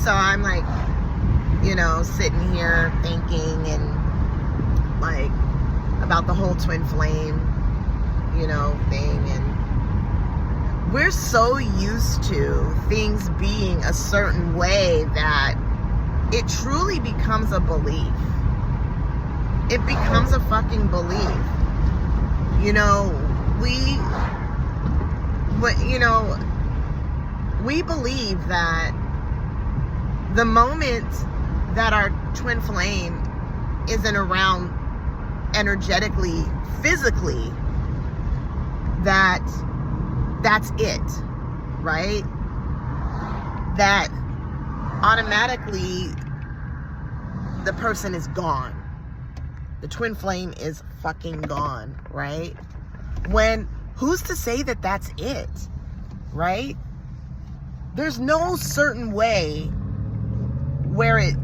So I'm like, sitting here thinking and like about the whole twin flame, thing. And we're so used to things being a certain way that it truly becomes a belief. It becomes a fucking belief. We believe that the moment that our twin flame isn't around energetically, physically, that's it, right? That automatically the person is gone. The twin flame is fucking gone, right? When, who's to say that that's it, right? There's no certain way where it,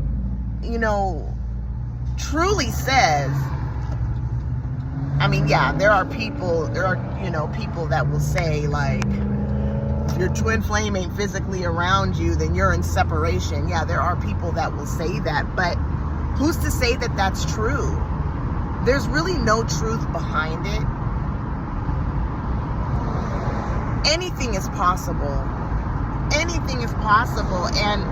truly says, I mean, yeah, there are people that will say, like, if your twin flame ain't physically around you, then you're in separation. Yeah, there are people that will say that, but who's to say that that's true? There's really no truth behind it. Anything is possible. Anything is possible, and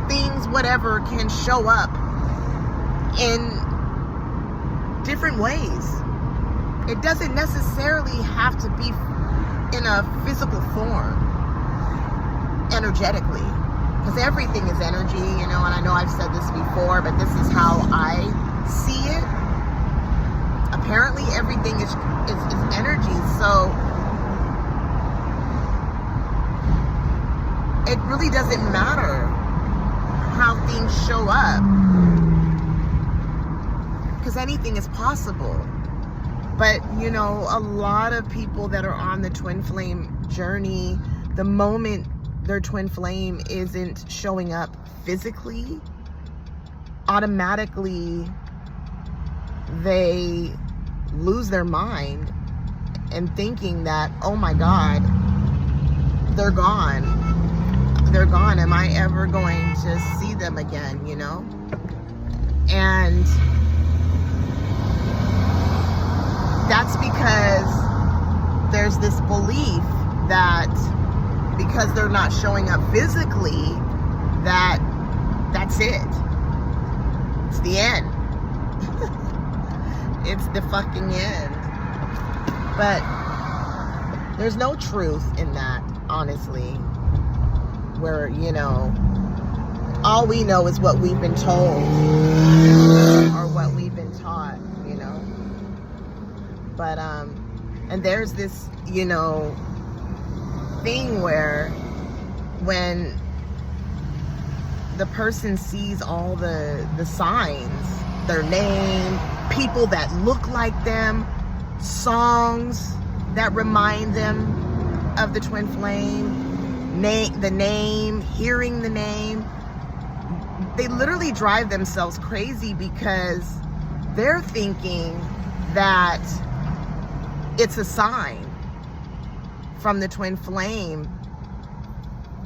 things, whatever, can show up in different ways. It doesn't necessarily have to be in a physical form, energetically, because everything is energy, and I know I've said this before, but this is how I see it. Apparently everything is energy, so it really doesn't matter how things show up, because anything is possible. But a lot of people that are on the twin flame journey, the moment their twin flame isn't showing up physically, automatically they lose their mind and thinking that, oh my God, they're gone. They're gone. Am I ever going to see them again, And that's because there's this belief that because they're not showing up physically, that's it. It's the end. It's the fucking end. But there's no truth in that, honestly. Where, all we know is what we've been told or what we've been taught, But, and there's this, thing where when the person sees all the signs, their name, people that look like them, songs that remind them of the twin flame, the name, hearing the name, they literally drive themselves crazy because they're thinking that it's a sign from the twin flame.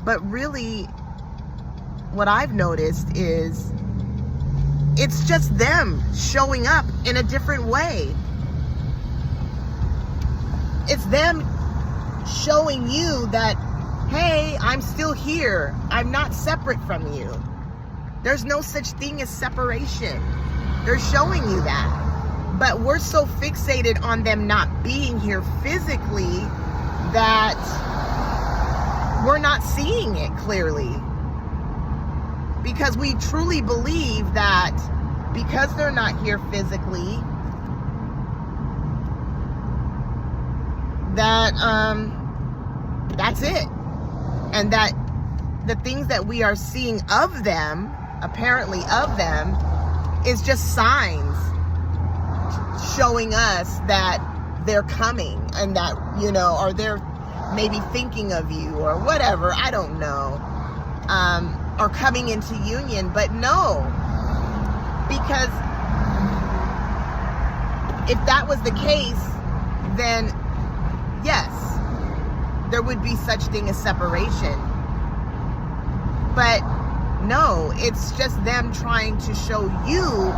But really, what I've noticed is it's just them showing up in a different way. It's them showing you that, hey, I'm still here. I'm not separate from you. There's no such thing as separation. They're showing you that. But we're so fixated on them not being here physically that we're not seeing it clearly. Because we truly believe that because they're not here physically, that that's it. And that the things that we are seeing of them, apparently of them, is just signs showing us that they're coming and that, or they're maybe thinking of you or whatever, I don't know, or coming into union. But no, because if that was the case, then yes, there would be such thing as separation. But no, it's just them trying to show you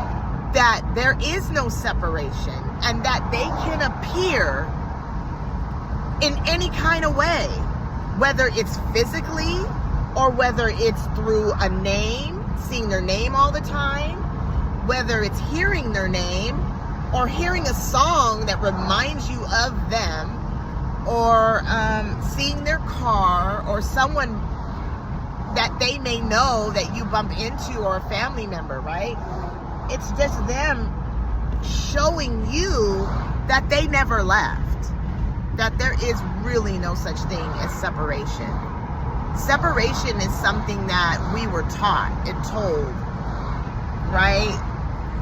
that there is no separation and that they can appear in any kind of way, whether it's physically or whether it's through a name, seeing their name all the time, whether it's hearing their name or hearing a song that reminds you of them, or seeing their car or someone that they may know that you bump into, or a family member, right? It's just them showing you that they never left, that there is really no such thing as separation. Separation is something that we were taught and told, right?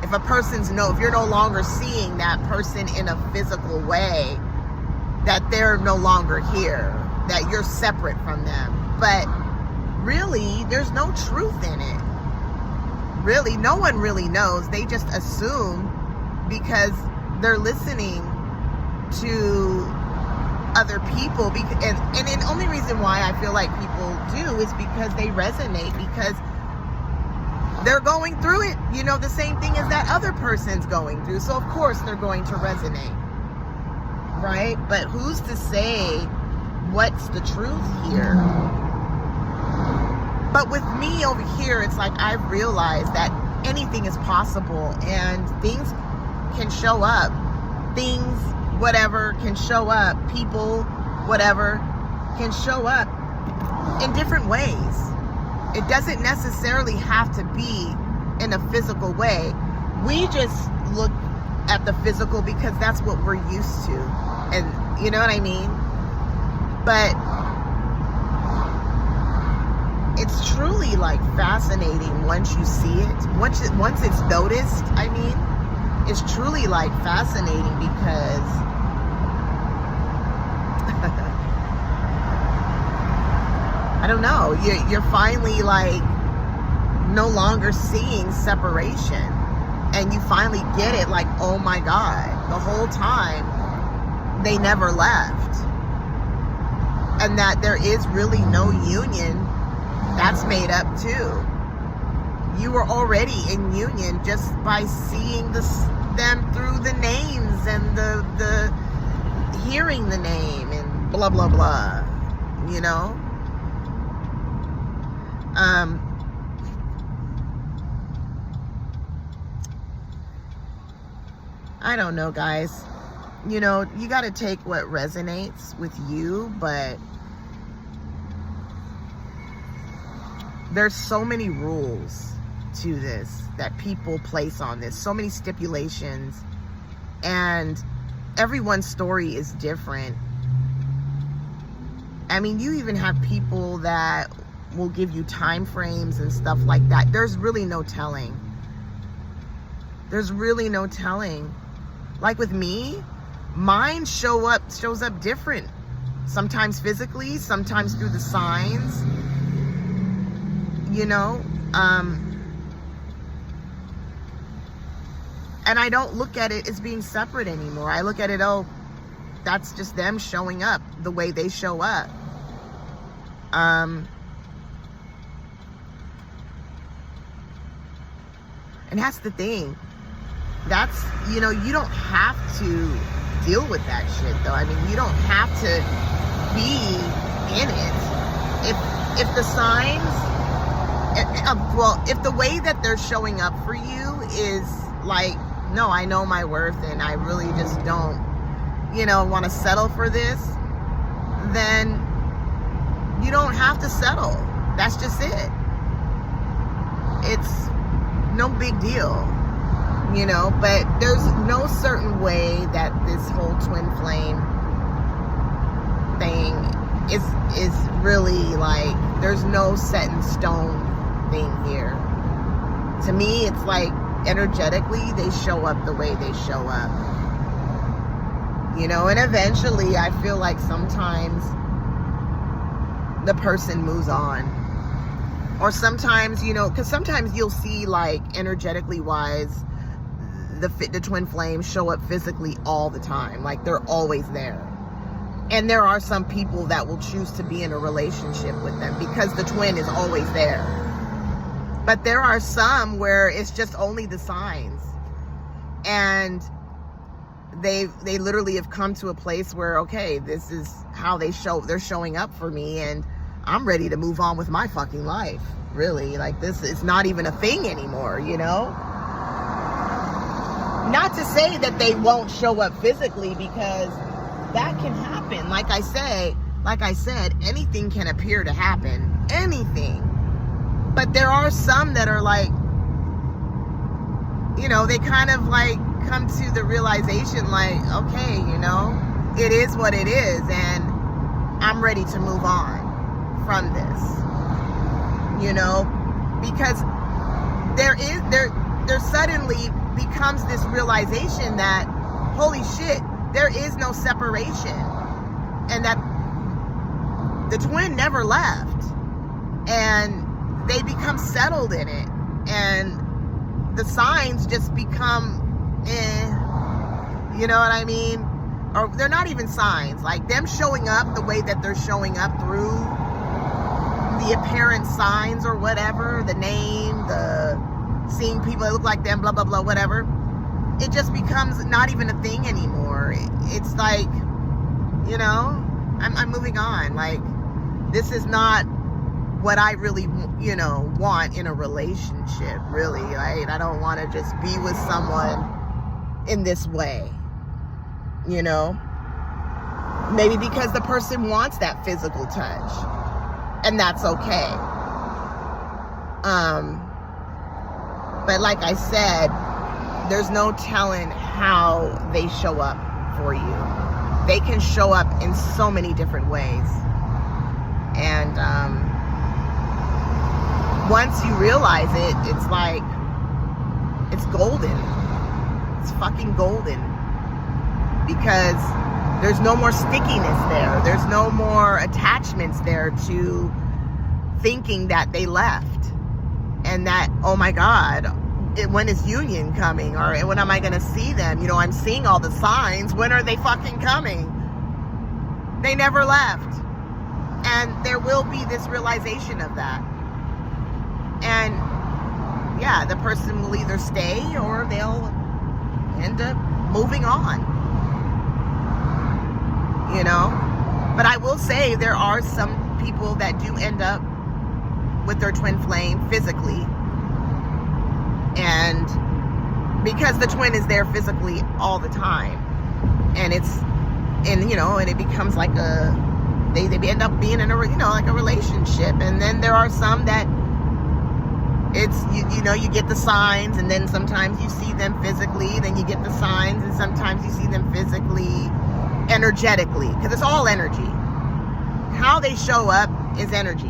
If a person's if you're no longer seeing that person in a physical way, that they're no longer here, that you're separate from them. But really, there's no truth in it. Really, no one really knows. They just assume because they're listening to other people. And the only reason why I feel like people do is because they resonate, because they're going through it, the same thing as that other person's going through. So of course they're going to resonate, right? But who's to say what's the truth here? But with me over here, it's like I've realized that anything is possible and things can show up. Things, whatever, can show up. People, whatever, can show up in different ways. It doesn't necessarily have to be in a physical way. We just look at the physical because that's what we're used to. And you know what I mean? But it's truly like fascinating once you see it. Once it's noticed, I mean, it's truly like fascinating because I don't know, you're finally like no longer seeing separation, and you finally get it, like, oh my God, the whole time they never left, and that there is really no union that's made up too. You were already in union just by seeing them through the names and the hearing the name and blah blah blah, I don't know, guys. You got to take what resonates with you, but there's so many rules to this that people place on this, so many stipulations, and everyone's story is different. I mean, you even have people that will give you time frames and stuff like that. There's really no telling. There's really no telling. Like with me, mine shows up different. Sometimes physically, sometimes through the signs. And I don't look at it as being separate anymore. I look at it, that's just them showing up the way they show up. And that's the thing. That's, you don't have to deal with that shit, though. I mean, you don't have to be in it. If the signs, if the way that they're showing up for you is like, no, I know my worth and I really just don't, want to settle for this, then you don't have to settle. That's just it. It's no big deal, but there's no certain way that this whole twin flame thing is really like, there's no set in stone thing here. To me, it's like energetically they show up the way they show up, and eventually I feel like sometimes the person moves on, or sometimes, because sometimes you'll see, like, energetically wise, the twin flames show up physically all the time, like they're always there. And there are some people that will choose to be in a relationship with them because the twin is always there. But there are some where it's just only the signs. And they literally have come to a place where, okay, this is how they're showing up for me, and I'm ready to move on with my fucking life. Really, like, this is not even a thing anymore, you know? Not to say that they won't show up physically, because that can happen. Like I said, anything can appear to happen. Anything. But there are some that are like, you know, they kind of like come to the realization like, okay, you know, it is what it is, and I'm ready to move on from this. You know, because there suddenly becomes this realization that, holy shit, there is no separation, and that the twin never left, and they become settled in it, and the signs just become you know what I mean? Or they're not even signs, like them showing up the way that they're showing up through the apparent signs or whatever, the name, the seeing people that look like them, blah blah blah, whatever. It just becomes not even a thing anymore. It's like, you know, I'm moving on. Like, this is not what I really, you know, want in a relationship, really, right? I don't want to just be with someone in this way, you know? Maybe because the person wants that physical touch, and that's okay. But like I said, there's no telling how they show up for you. They can show up in so many different ways. And once you realize it, it's like, it's golden. It's fucking golden. Because there's no more stickiness there. There's no more attachments there to thinking that they left. And that, oh my God, when is union coming? Or when am I going to see them? You know, I'm seeing all the signs. When are they fucking coming? They never left. And there will be this realization of that. And yeah, the person will either stay or they'll end up moving on. You know? But I will say there are some people that do end up with their twin flame physically. And because the twin is there physically all the time. And you know, and it becomes like they end up being in a, you know, like a relationship. And then there are some that it's, you know, you get the signs, and then sometimes you see them physically, then you get the signs, and sometimes you see them physically, energetically, because it's all energy. How they show up is energy,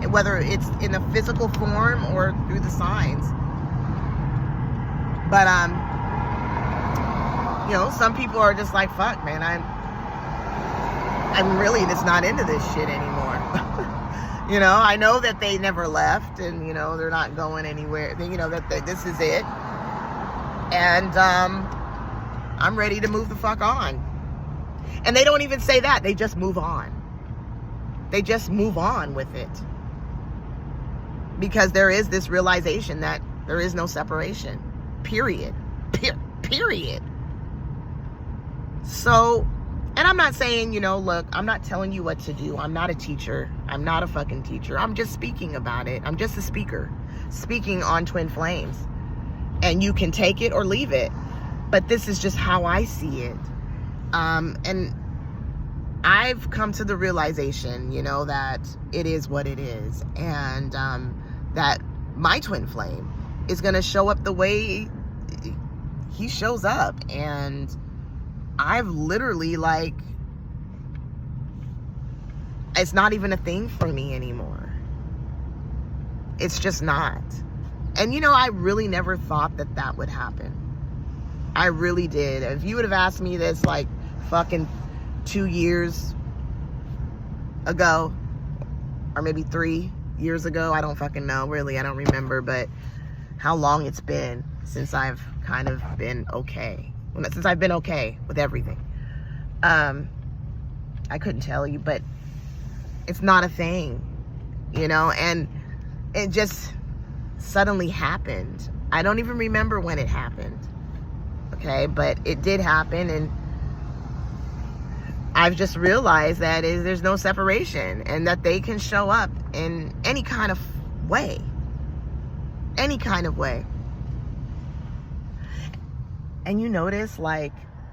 whether it's in a physical form or through the signs. But you know, some people are just like, fuck, man, I'm really just not into this shit anymore. You know, I know that they never left, and, you know, they're not going anywhere. You know, that this is it. And I'm ready to move the fuck on. And they don't even say that. They just move on. They just move on with it. Because there is this realization that there is no separation. Period. Period. So, and I'm not saying, you know, look, I'm not telling you what to do. I'm not a teacher. I'm not a fucking teacher. I'm just speaking about it. I'm just a speaker speaking on twin flames. And you can take it or leave it. But this is just how I see it. And I've come to the realization, you know, that it is what it is. And that my twin flame is going to show up the way he shows up. And I've literally, like, it's not even a thing for me anymore. It's just not. And, you know, I really never thought that that would happen. I really did. If you would have asked me this, like, fucking 2 years ago, or maybe 3 years ago, I don't fucking know, really, I don't remember, but how long it's been since I've kind of been okay. Since I've been okay with everything. I couldn't tell you, but it's not a thing, you know, and it just suddenly happened. I don't even remember when it happened, okay, but it did happen, and I've just realized that there's no separation, and that they can show up in any kind of way. Any kind of way. And you notice, like,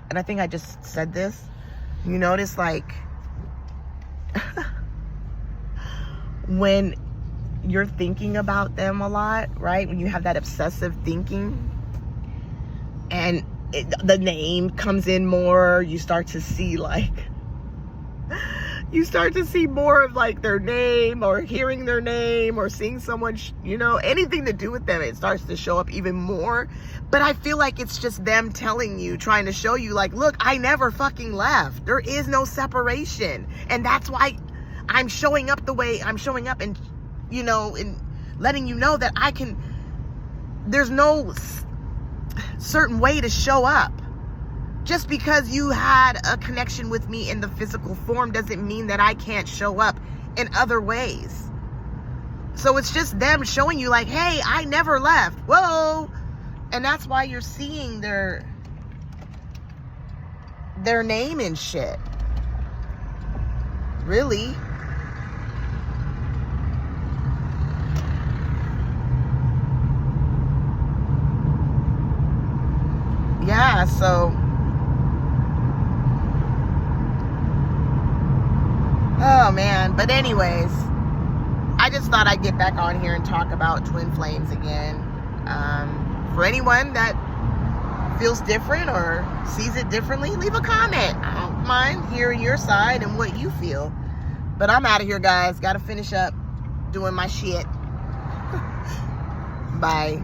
and I think I just said this, you notice, like, when you're thinking about them a lot, right? When you have that obsessive thinking, and the name comes in more, you start to see, like, you start to see more of, like, their name, or hearing their name, or seeing someone, you know, anything to do with them, it starts to show up even more. But I feel like it's just them telling you, trying to show you, like, look, I never fucking left. There is no separation. And that's why I'm showing up the way I'm showing up, and, you know, and letting you know that there's no certain way to show up. Just because you had a connection with me in the physical form doesn't mean that I can't show up in other ways. So it's just them showing you, like, hey, I never left. Whoa. And that's why you're seeing their name and shit. Really. Yeah, so oh man, but anyways, I just thought I'd get back on here and talk about twin flames again. For anyone that feels different or sees it differently, leave a comment. I don't mind hearing your side and what you feel. But I'm out of here, guys. Gotta finish up doing my shit. Bye.